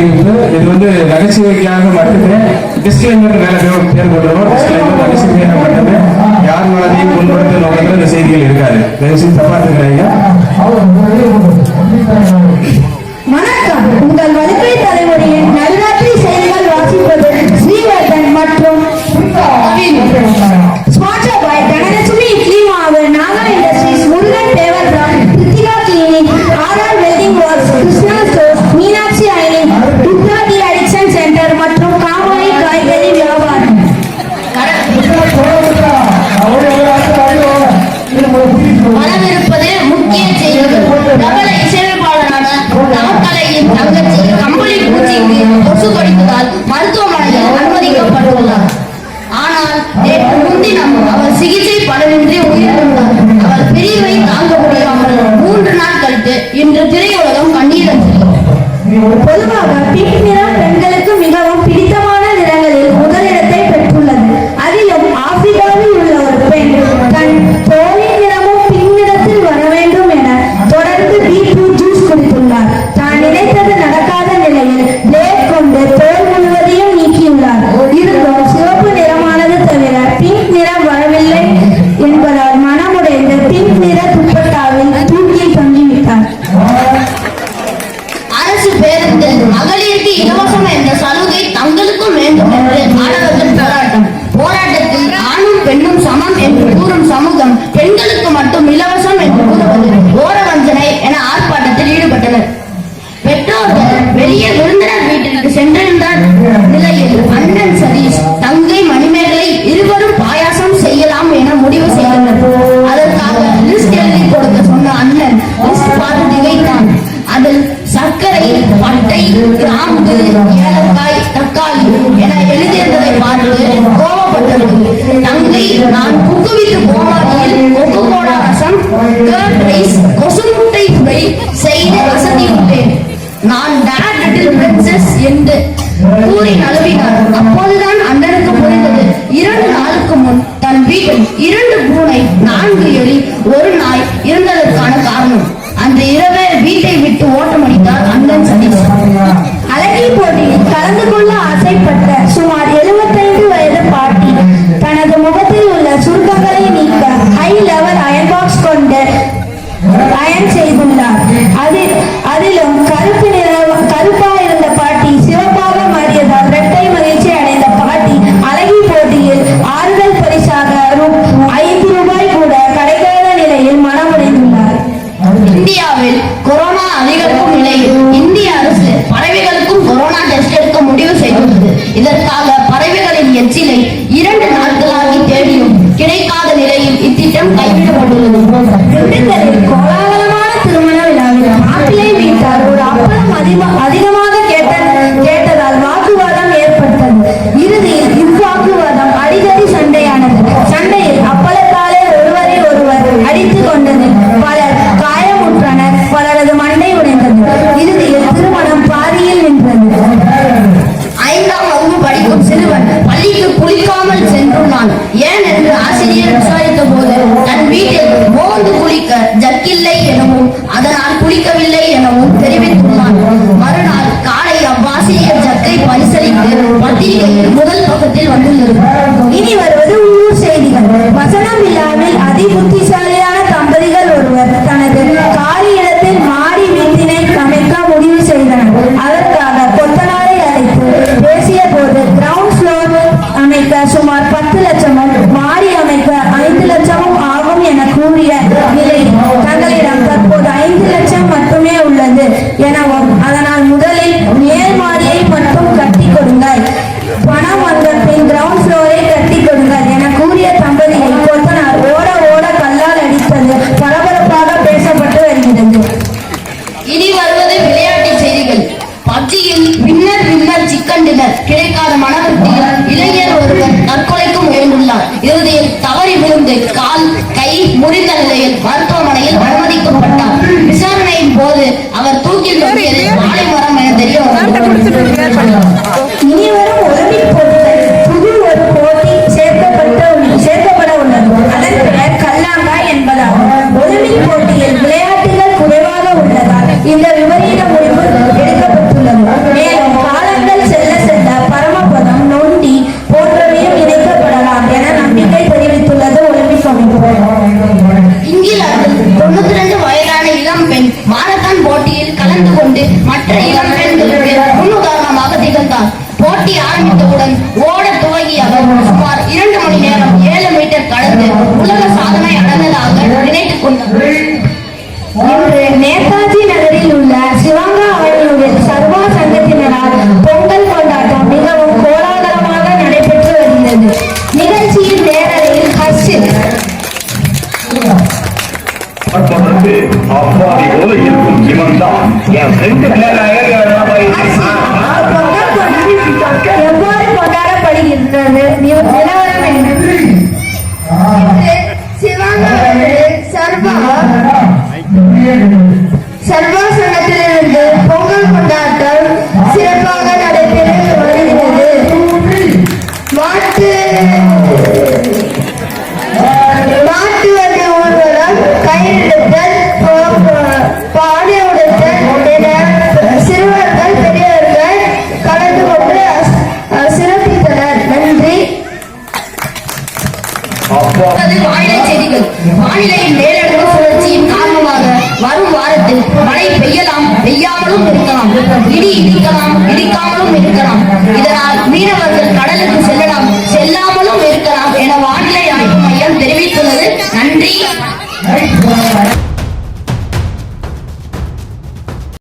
அறிவிப்பு. இது வந்து நகைச்சுவைக்காக மட்டுமே டிஸ்கிளைமர் மேல பேர் போடுறோம். டிஸ்கிளைமர் நகைச்சுவையாக மட்டுமே, யார் மனதையும் முன்படுத்த நோக்கத்தில் இந்த செய்திகள் இருக்காது. தயவுசெய்து தப்பா இருக்கிறீங்க. வணக்கம். உங்கள் வலுக்கை தலைமுறையின் நல்ராத்திரி செய்திகள் வாசிப்பது ஸ்ரீவர்தன் மற்றும் ஸ்பான்சர் பை தனலட்சுமி இட்லி மாவு, Naga industries, Murugan Thevar brand, Krithika clinic, RR welding works, Krishna stores, Meenakshi ஐலின், துர்கா டி அடிக்ஷன் சென்டர் மற்றும் காமாரி காய்கறி வியாபாரம். வரவிருப்பது முக்கிய செய்திகள். பிரபல இசையமைப்பாளரான தவக்கலையின் தங்கச்சி கம்பளி பூச்சிக்கு கொசு கடித்ததால் மருத்துவமனையில் அனுமதிக்கப்பட்டுள்ளார். ஆனால் நேற்று முன்தினம் அவர் சிகிச்சை பலனின்றி உயிரிழந்தார். அவர் பிரிவை தாங்க முடியாமல் 3 நாள் கழித்து இன்று திரையுலகம் கண்ணீர் அஞ்சலி. பொதுவாக பிங்க் நிறம் பெண்களுக்கு மிகவும் பிடித்தமான நிறங்களில் முதலிடத்தை பெற்றுள்ளது. அதிலும் ஆப்பிரிக்காவில் உள்ள ஒரு பெண் தன் தோலின் நிறமும் பிங்க் நிறத்தில் வர வேண்டும் என தொடர்ந்து பீட்ரூட் ஜூஸ் குடித்துள்ளார். தான் நினைத்தது நடக்காத நிலையில் பிளேட் கொண்டு தோல் முழுவதையும் நீக்கியுள்ளார். இருந்தும் சிவப்பு நிறமானது தவிர பிங்க் நிறம் வரவில்லை என்பதால் மனமுடைந்து பிங்க் நிற துப்பட்டாவில் தூக்கில் தொங்கிவிட்டார். அரசு பேருந்தில் மகளிருக்கு இலவசம் என்ற சலுகை தங்களுக்கும் வேண்டும் என்று மாணவர்கள் போராட்டம். போராட்டத்தில் ஆணும் பெண்ணும் சமம் என்று கூறும் சமூகம் பெண்களுக்கு மட்டும் இலவசம் என்று கூறுவது ஓரவஞ்சனை என ஆர்ப்பாட்டத்தில் ஈடுபட்டனர். பெற்றோர்கள் வெளியே விருந்தினர் வீட்டிற்கு சென்றிருந்த நிலையில் அண்ணன் சதீஷ், தங்கை மணிமேகலை இருவரும் பாயாசம் செய்யலாம் என முடிவு செய்தனர். அதற்காக லிஸ்ட் எழுதி கொடுக்க சொன்ன அண்ணன் லிஸ்ட் பார்த்து திகைத்தான். அதில் சர்க்கரை, பட்டை, கிராம்பு, ஏலக்காய், தக்காளி என எழுதியதை பார்த்து கோபப்பட்டது. தங்கை, நான் புகுவித்து கோமாளியில் கொக்கோகோலா ரசம், கர்ட் ரைஸ், கொசு முட்டை ஃப்ரை செய்து வசதியுள்ளேன். நான் டாட் லிட்டில் பிரின்சஸ் என்று கூறி நழுவினார். அப்போதுதான் அண்ணனுக்கு புரிந்தது, 2 நாளுக்கு முன் தன் வீட்டில் 2 பூனை, 4 எலி, 1 நாய் இருந்ததற்கான காரணம். அன்று இரவே வீட்டை விட்டு ஓட்டமடித்தார் அண்ணன் சதீஷ். அழகி போட்டியில் கலந்து கொள்ள ஆசைப்பட்ட சுமார் 75 வயது பாட்டி தனது முகத்தில் உள்ள சுருக்கங்களை நீக்க ஹை லெவல் அயன் பாக்ஸ் கொண்டு அயன் செய்துள்ளார். அதிலும் கருப்பா இருந்த பாட்டி சிவப்பாக மாறியதால் இரட்டை மகிழ்ச்சி அடைந்த பாட்டி அழகி போட்டியில் ஆறுதல் பரிசாக ₹5 கூட கிடைக்காத நிலையில் மனமுடைந்துள்ளார். இந்தியாவில் கொரோனா அதிகரிக்கும் நிலையில் இந்திய அரசு பறவைகளுக்கும் கொரோனா டெஸ்ட் எடுக்க முடிவு செய்துள்ளது. இதற்காக பறவைகளின் எச்சிலை 2 நாட்களாகி தேடியும் கிடைக்காத நிலையில் இத்திட்டம் கைவிடப்பட்டுள்ளது. திண்டுக்கல்லில் கோலாகலமான திருமண விழாவில் மாப்பிள்ளை வீட்டார் ஒரு அப்பளம் அதிகமாக கேட்டதால் வாக்குவாதம் ஏற்பட்டது. இறுதியில் இவ்வாக்குவாதம் அடிக்கடி சண்டையானது. சண்டையில் அப்பளத்தாலே ஒருவரை ஒருவர் அடித்துக் கொண்டதில் பலர் காயமுற்றனர். பலரது மண்டை உடைந்தது. இறுதியில் திருமணம் பாதியில் நின்றது. 5ஆம் வகுப்பு படிக்கும் சிறுவன் பள்ளிக்கு குளிக்காமல் சென்றுள்ளான். ஏன் என்று ஆசிரியர் விசாரித்த போது தன் வீட்டில் மோந்து குளிக்க ஜக்கில்லை எனவும் அதனால் குளிக்கவில்லை எனவும் தெரிவித்துள்ளான். மறுநாள் காலை அவ்வாசிரியர் ஜக்கை பரிசீலித்து பத்திரிகையில் முதல் பக்கத்தில் வந்துள்ளது. இனி வருவது உள்ளூர் செய்திகள். வசனம் விழாவில் அதிபுத்திசாலியான தம்பதிகள் ஒருவர் தனது காலி இடத்தில் மாடி வீட்டினை அமைக்க முடிவு செய்தனர். அதற்காக கொத்தனாரை அழைத்து பேசிய போது கிரவுண்ட் ஃப்ளோர் அமைக்க சுமார் 10 லட்சமும் மாடி அமைக்க 5 லட்சமும் ஆகும் என கூறிய நிலையில் தங்களிடம் தற்போது 5 லட்சம் மட்டுமே உள்ளது எனவும் அதனால் முதலில் மேல் மாடியை மட்டும் கட்டி கொடுங்கள், பணம் வந்த பின் கிரவுண்ட் ஃப்ளோரை கட்டி கொடுங்கள் என கூறிய தம்பதியை கொத்தனார் ஓட ஓட கல்லால் அடித்தது பரபரப்பாக பேசப்பட்டு வருகிறது. இனி வருவது விளையாட்டு செய்திகள். பப்ஜியில் வின்னர் சிக்கன் டின்னர் கிடைக்காத மனவருத்தியில் இளைஞர் ஒருவர் தற்கொலைக்கு முயன்றுள்ளார். என் ஃப்ரெண்டு எவ்வாறு கொண்டாடப்படுகின்றது நிலவரம் என்ன? சிவகாமியில் சர்வா சங்கத்திலிருந்து பொங்கல் கொண்டாட்டம் சிறப்பாக நடைபெற்று வருகிறது. மாட்டு வண்டி ஊர்வலம், கயிறெடுத்தல், பானை உடைத்தல் என சிறுவர்கள் பெரியவர்கள் கலந்து கொண்டு சிறப்பித்தனர். நன்றி. வானிலை செய்திகள். வானிலையின் மேலடுக்கு சுழற்சியின் காரணமாக வரும் வாரத்தில் மழை பெய்யலாம், பெய்யாமலும் இருக்கலாம். இடி இடிக்கலாம்,